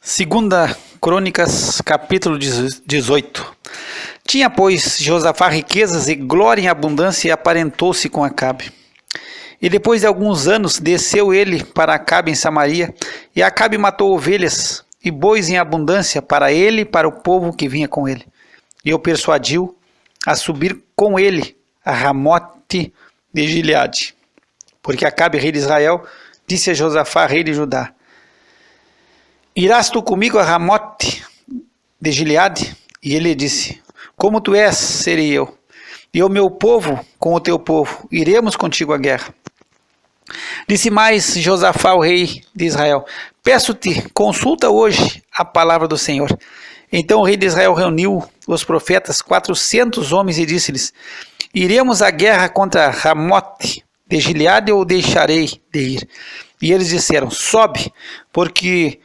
Segunda Crônicas, capítulo 18. Tinha, pois, Josafá riquezas e glória em abundância e aparentou-se com Acabe. E depois de alguns anos, desceu ele para Acabe em Samaria, e Acabe matou ovelhas e bois em abundância para ele e para o povo que vinha com ele. E o persuadiu a subir com ele a Ramote de Gileade. Porque Acabe, rei de Israel, disse a Josafá, rei de Judá: Irás tu comigo a Ramote de Gileade? E ele disse: Como tu és, serei eu, e o meu povo com o teu povo, iremos contigo à guerra. Disse mais Josafá, o rei de Israel: Peço-te, consulta hoje a palavra do Senhor. Então o rei de Israel reuniu os profetas, 400 homens, e disse-lhes: Iremos à guerra contra Ramote de Gileade ou deixarei de ir? E eles disseram: Sobe, porque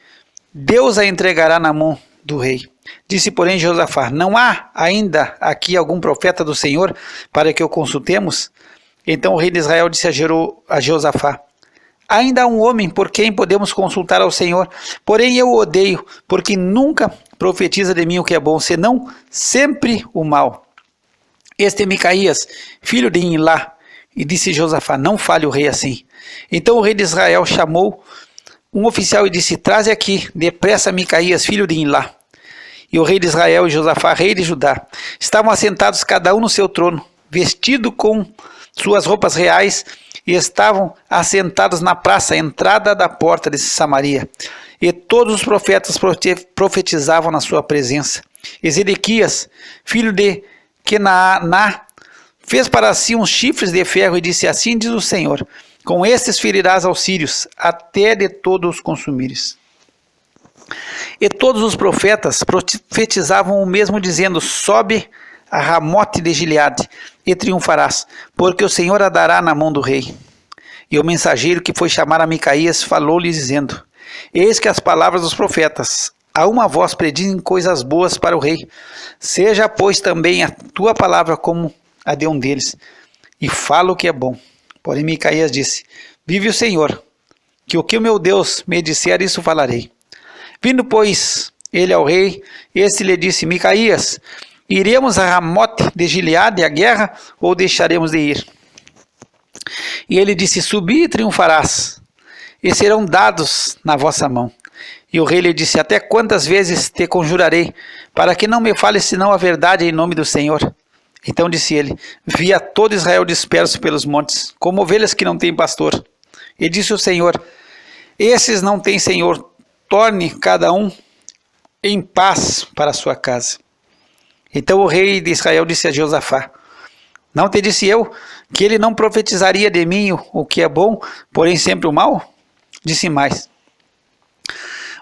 Deus a entregará na mão do rei. Disse, porém, Josafá: Não há ainda aqui algum profeta do Senhor para que o consultemos? Então o rei de Israel disse a Josafá: Ainda há um homem por quem podemos consultar ao Senhor, porém eu o odeio, porque nunca profetiza de mim o que é bom, senão sempre o mal. Este é Micaías, filho de Imlá. E disse Josafá: Não fale o rei assim. Então o rei de Israel chamou um oficial e disse: Traze aqui depressa Micaías, filho de Imlá. E o rei de Israel e Josafá, rei de Judá, estavam assentados cada um no seu trono, vestido com suas roupas reais, e estavam assentados na praça, à entrada da porta de Samaria. E todos os profetas profetizavam na sua presença. E Zedequias, filho de Kenaaná, fez para si uns chifres de ferro e disse: Assim diz o Senhor: Com estes ferirás aos sírios, até de todos os consumires. E todos os profetas profetizavam o mesmo, dizendo: Sobe a Ramote de Gileade e triunfarás, porque o Senhor a dará na mão do rei. E o mensageiro que foi chamar a Micaías falou-lhe dizendo: Eis que as palavras dos profetas, a uma voz, predizem coisas boas para o rei. Seja, pois, também a tua palavra como a de um deles, e fala o que é bom. Porém Micaías disse: Vive o Senhor, que o meu Deus me disser, isso falarei. Vindo, pois, ele ao rei, este lhe disse: Micaías, iremos a Ramote de Gileade à guerra, ou deixaremos de ir? E ele disse: Subi e triunfarás, e serão dados na vossa mão. E o rei lhe disse: Até quantas vezes te conjurarei, para que não me fales senão a verdade em nome do Senhor? Então disse ele: Vi a todo Israel disperso pelos montes, como ovelhas que não têm pastor. E disse o Senhor: Esses não têm senhor, torne cada um em paz para a sua casa. Então o rei de Israel disse a Josafá: Não te disse eu que ele não profetizaria de mim o que é bom, porém sempre o mal? Disse mais: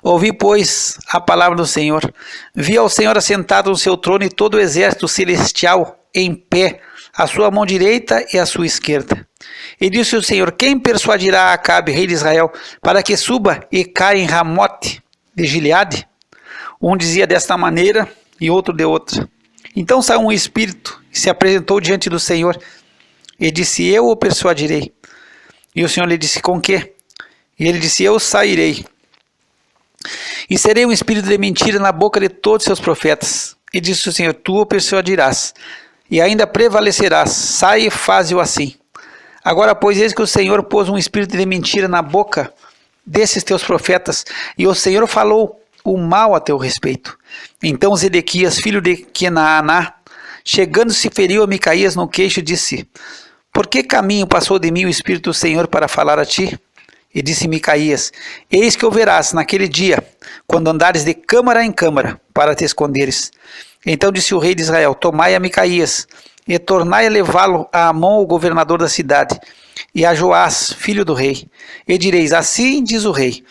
Ouvi, pois, a palavra do Senhor. Vi ao Senhor assentado no seu trono e todo o exército celestial em pé, a sua mão direita e a sua esquerda. E disse o Senhor: Quem persuadirá Acabe, rei de Israel, para que suba e caia em Ramote de Gileade? Um dizia desta maneira e outro de outra. Então saiu um espírito e se apresentou diante do Senhor e disse: Eu o persuadirei. E o Senhor lhe disse: Com quê? E ele disse: Eu sairei e serei um espírito de mentira na boca de todos seus profetas. E disse o Senhor: Tu o persuadirás e ainda prevalecerás. Sai e faze-o assim. Agora, pois, eis que o Senhor pôs um espírito de mentira na boca desses teus profetas, e o Senhor falou o mal a teu respeito. Então Zedequias, filho de Kenaaná, chegando-se, feriu a Micaías no queixo e disse: Por que caminho passou de mim o Espírito do Senhor para falar a ti? E disse Micaías: Eis que o verás naquele dia, quando andares de câmara em câmara, para te esconderes. Então disse o rei de Israel: Tomai a Micaías, e tornai a levá-lo à mão ao governador da cidade, e a Joás, filho do rei. E direis: Assim diz o rei: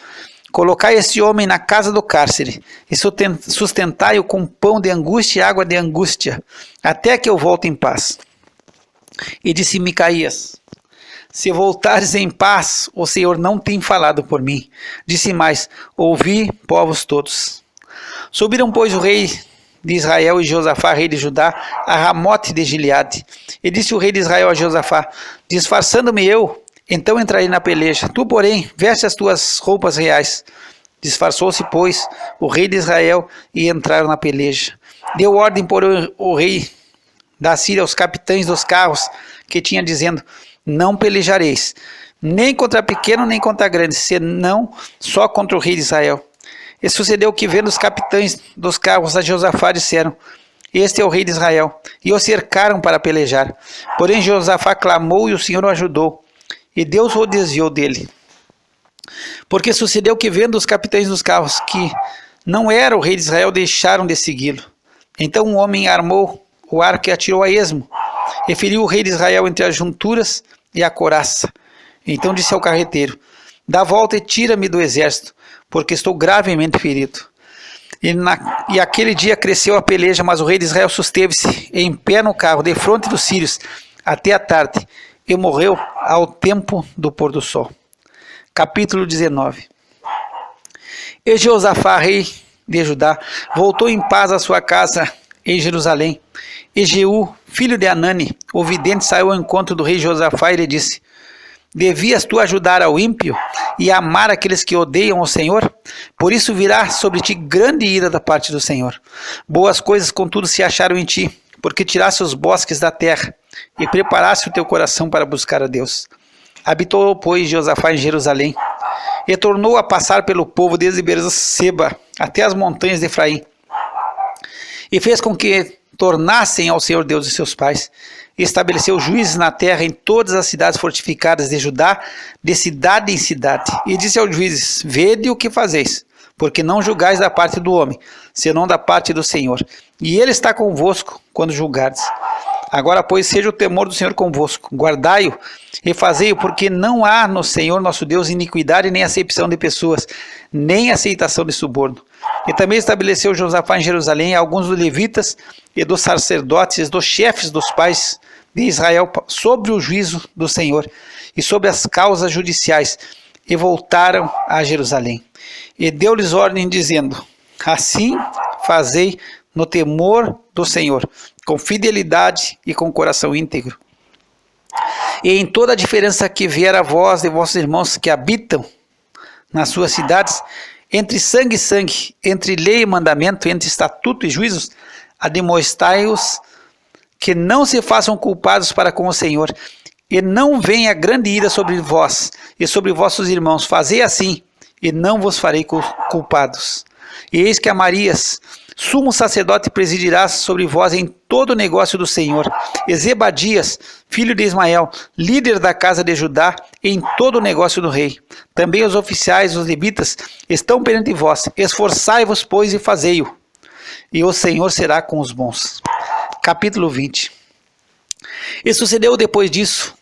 Colocai este homem na casa do cárcere, e sustentai-o com pão de angústia e água de angústia, até que eu volte em paz. E disse Micaías: Se voltares em paz, o Senhor não tem falado por mim. Disse mais: Ouvi, povos todos. Subiram, pois, o rei de Israel e Josafá, rei de Judá, a Ramote de Gileade. E disse o rei de Israel a Josafá: Disfarçando-me eu, então entrarei na peleja. Tu, porém, veste as tuas roupas reais. Disfarçou-se, pois, o rei de Israel e entraram na peleja. Deu ordem por o rei da Síria aos capitães dos carros que tinha, dizendo: não pelejareis, nem contra pequeno, nem contra grande, senão só contra o rei de Israel. E sucedeu que, vendo os capitães dos carros a Josafá, disseram: este é o rei de Israel. E o cercaram para pelejar. Porém Josafá clamou e o Senhor o ajudou, e Deus o desviou dele. Porque sucedeu que, vendo os capitães dos carros que não era o rei de Israel, deixaram de segui-lo. Então um homem armou o arco e atirou a esmo, e feriu o rei de Israel entre as junturas e a couraça. Então disse ao carreteiro: dá volta e tira-me do exército, porque estou gravemente ferido. E aquele dia cresceu a peleja, mas o rei de Israel susteve-se em pé no carro, defronte dos sírios, até a tarde, e morreu ao tempo do pôr do sol. Capítulo 19. E Josafá, rei de Judá, voltou em paz à sua casa em Jerusalém. E Jeú, filho de Anani, o vidente, saiu ao encontro do rei Josafá e lhe disse: devias tu ajudar ao ímpio e amar aqueles que odeiam o Senhor? Por isso virá sobre ti grande ira da parte do Senhor. Boas coisas, contudo, se acharam em ti, porque tiraste os bosques da terra e preparaste o teu coração para buscar a Deus. Habitou, pois, Josafá em Jerusalém, e tornou a passar pelo povo desde Beerseba até as montanhas de Efraim, e fez com que tornassem ao Senhor Deus de seus pais, e estabeleceu juízes na terra em todas as cidades fortificadas de Judá, de cidade em cidade, e disse aos juízes: vede o que fazeis, porque não julgais da parte do homem, senão da parte do Senhor, e ele está convosco quando julgardes. Agora, pois, seja o temor do Senhor convosco, guardai-o e fazei-o, porque não há no Senhor nosso Deus iniquidade, nem acepção de pessoas, nem aceitação de suborno. E também estabeleceu Josafá em Jerusalém alguns dos levitas e dos sacerdotes, dos chefes dos pais de Israel, sobre o juízo do Senhor e sobre as causas judiciais, e voltaram a Jerusalém. E deu-lhes ordem, dizendo: assim fazei no temor do Senhor, com fidelidade e com coração íntegro. E em toda a diferença que vier a vós de vossos irmãos que habitam nas suas cidades, entre sangue e sangue, entre lei e mandamento, entre estatuto e juízos, admoestai-os que não se façam culpados para com o Senhor, e não venha grande ira sobre vós e sobre vossos irmãos. Fazei assim, e não vos farei culpados. E eis que Amarias, sumo sacerdote, presidirá sobre vós em todo o negócio do Senhor. E Zebadias, filho de Ismael, líder da casa de Judá, em todo o negócio do rei. Também os oficiais, os levitas, estão perante vós. Esforçai-vos, pois, e fazei-o, e o Senhor será com os bons. Capítulo 20. E sucedeu depois disto,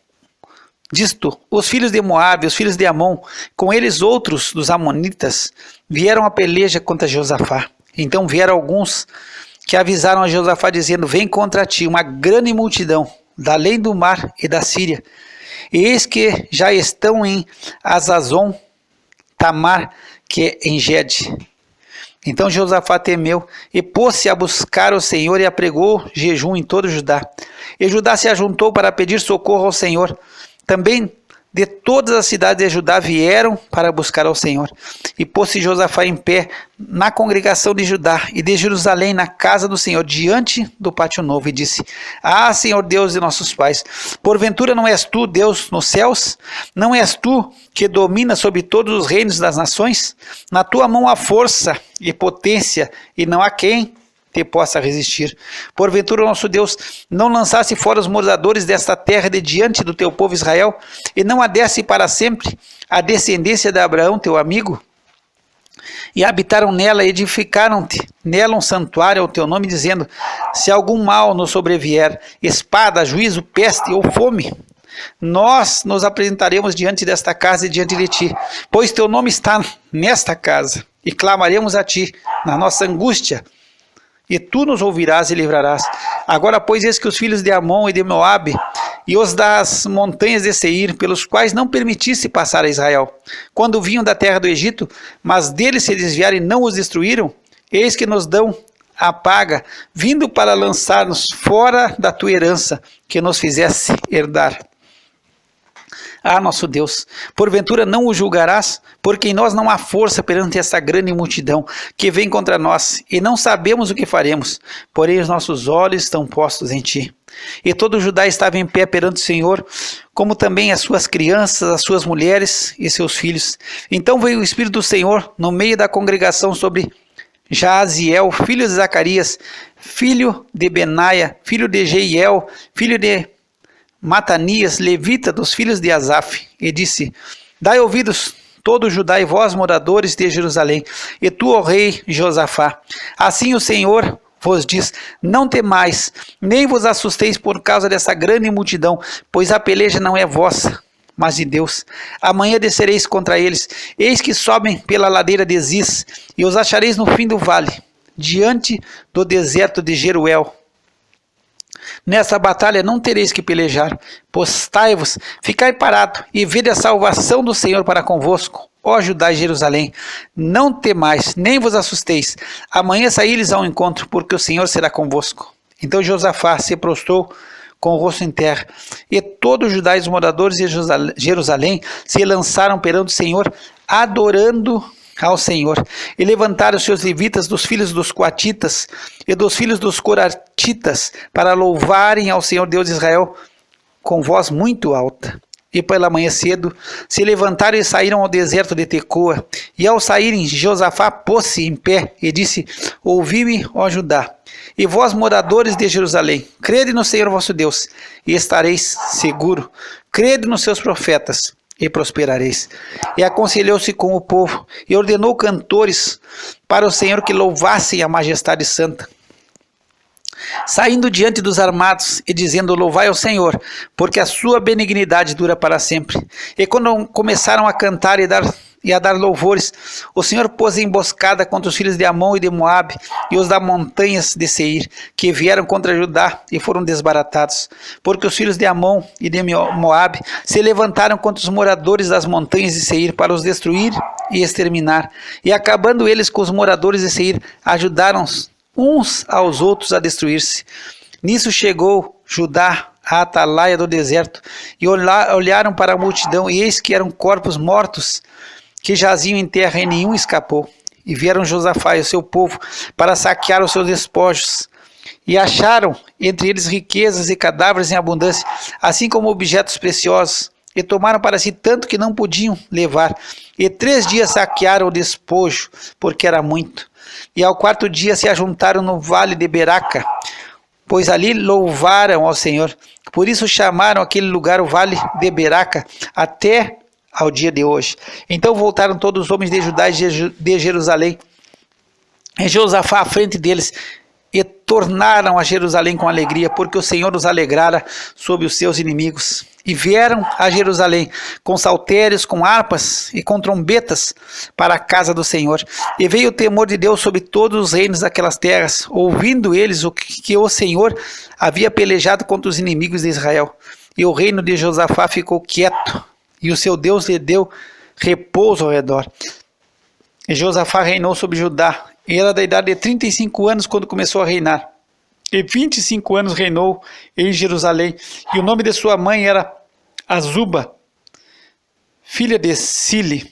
os filhos de Moabe, os filhos de Amon, com eles outros dos amonitas, vieram a peleja contra Josafá. Então vieram alguns que avisaram a Josafá, dizendo: vem contra ti uma grande multidão, da além do mar e da Síria. E eis que já estão em Azazon Tamar, que é em Gede. Então Josafá temeu e pôs-se a buscar o Senhor e apregou jejum em todo Judá. E Judá se ajuntou para pedir socorro ao Senhor. Também de todas as cidades de Judá vieram para buscar ao Senhor. E pôs-se Josafá em pé na congregação de Judá e de Jerusalém, na casa do Senhor, diante do pátio novo, e disse: ah, Senhor Deus de nossos pais, porventura não és tu Deus nos céus? Não és tu que domina sobre todos os reinos das nações? Na tua mão há força e potência, e não há quem te possa resistir. Porventura nosso Deus não lançasse fora os moradores desta terra de diante do teu povo Israel, e não a desse para sempre a descendência de Abraão teu amigo? E habitaram nela, edificaram-te nela um santuário ao teu nome, dizendo: se algum mal nos sobrevier, espada, juízo, peste ou fome, nós nos apresentaremos diante desta casa e diante de ti, pois teu nome está nesta casa, e clamaremos a ti na nossa angústia, e tu nos ouvirás e livrarás. Agora, pois, eis que os filhos de Amon e de Moabe, e os das montanhas de Seir, pelos quais não permitisse passar a Israel, quando vinham da terra do Egito, mas deles se desviaram e não os destruíram, eis que nos dão a paga, vindo para lançar-nos fora da tua herança, que nos fizesse herdar. Ah, nosso Deus, porventura não o julgarás? Porque em nós não há força perante essa grande multidão que vem contra nós, e não sabemos o que faremos, porém os nossos olhos estão postos em ti. E todo Judá estava em pé perante o Senhor, como também as suas crianças, as suas mulheres e seus filhos. Então veio o Espírito do Senhor no meio da congregação sobre Jaaziel, filho de Zacarias, filho de Benaia, filho de Jeiel, filho de Matanias, levita dos filhos de Asaf, e disse: Dai ouvidos, todo Judá e vós, moradores de Jerusalém, e tu, ó rei Josafá. Assim o Senhor vos diz: não temais, nem vos assusteis por causa dessa grande multidão, pois a peleja não é vossa, mas de Deus. Amanhã descereis contra eles, eis que sobem pela ladeira de Ziz, e os achareis no fim do vale, diante do deserto de Jeruel. Nessa batalha não tereis que pelejar, postai-vos, ficai parado, e vede a salvação do Senhor para convosco, ó Judá e Jerusalém. Não temais, nem vos assusteis, amanhã saí-lhes ao encontro, porque o Senhor será convosco. Então Josafá se prostrou com o rosto em terra, e todo o Judá e os moradores de Jerusalém se lançaram perante o Senhor, adorando ao Senhor, e levantaram os seus levitas dos filhos dos coatitas e dos filhos dos coratitas para louvarem ao Senhor Deus de Israel com voz muito alta. E pela manhã cedo se levantaram e saíram ao deserto de Tecoa, e ao saírem Josafá pôs-se em pé e disse: ouvi-me, ó Judá, e vós moradores de Jerusalém, crede no Senhor vosso Deus, e estareis seguro, crede nos seus profetas, e prosperareis. E aconselhou-se com o povo, e ordenou cantores para o Senhor que louvassem a majestade santa, saindo diante dos armados e dizendo: louvai ao Senhor, porque a sua benignidade dura para sempre. E quando começaram a cantar e a dar louvores, o Senhor pôs emboscada contra os filhos de Amon e de Moabe e os das montanhas de Seir, que vieram contra Judá e foram desbaratados, porque os filhos de Amon e de Moabe se levantaram contra os moradores das montanhas de Seir para os destruir e exterminar, e acabando eles com os moradores de Seir, ajudaram uns aos outros a destruir-se. Nisso chegou Judá à atalaia do deserto, e olharam para a multidão, e eis que eram corpos mortos que jaziam em terra, e nenhum escapou. E vieram Josafá e o seu povo para saquear os seus despojos, e acharam entre eles riquezas e cadáveres em abundância, assim como objetos preciosos, e tomaram para si tanto que não podiam levar, e 3 dias saquearam o despojo, porque era muito. E ao 4º dia se ajuntaram no vale de Beraca, pois ali louvaram ao Senhor. Por isso chamaram aquele lugar o vale de Beraca até ao dia de hoje. Então voltaram todos os homens de Judá e de Jerusalém, e Josafá à frente deles, e tornaram a Jerusalém com alegria, porque o Senhor os alegrara sobre os seus inimigos. E vieram a Jerusalém com saltérios, com harpas e com trombetas para a casa do Senhor. E veio o temor de Deus sobre todos os reinos daquelas terras, ouvindo eles o que o Senhor havia pelejado contra os inimigos de Israel. E o reino de Josafá ficou quieto, e o seu Deus lhe deu repouso ao redor. E Josafá reinou sobre Judá. E era da idade de 35 anos quando começou a reinar. E 25 anos reinou em Jerusalém. E o nome de sua mãe era Azuba, filha de Sile.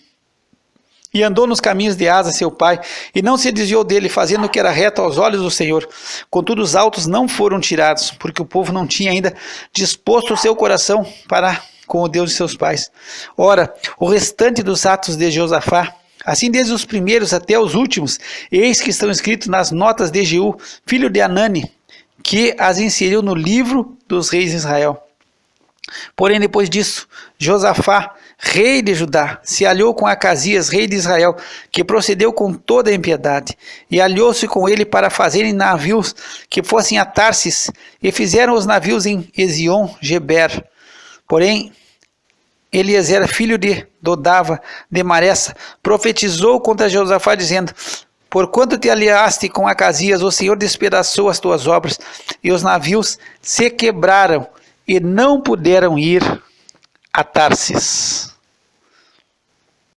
E andou nos caminhos de Asa, seu pai, e não se desviou dele, fazendo o que era reto aos olhos do Senhor. Contudo, os altos não foram tirados, porque o povo não tinha ainda disposto o seu coração para com o Deus de seus pais. Ora, o restante dos atos de Josafá, assim desde os primeiros até os últimos, eis que estão escritos nas notas de Jeú, filho de Anani, que as inseriu no livro dos reis de Israel. Porém, depois disso, Josafá, rei de Judá, se aliou com Acasias, rei de Israel, que procedeu com toda a impiedade, e aliou-se com ele para fazerem navios que fossem a Tarsis, e fizeram os navios em Ezion-Geber. Porém, Eliezer, filho de Dodava, de Maressa, profetizou contra Josafá, dizendo: porquanto te aliaste com Acasias, o Senhor despedaçou as tuas obras, e os navios se quebraram, e não puderam ir a Tarsis.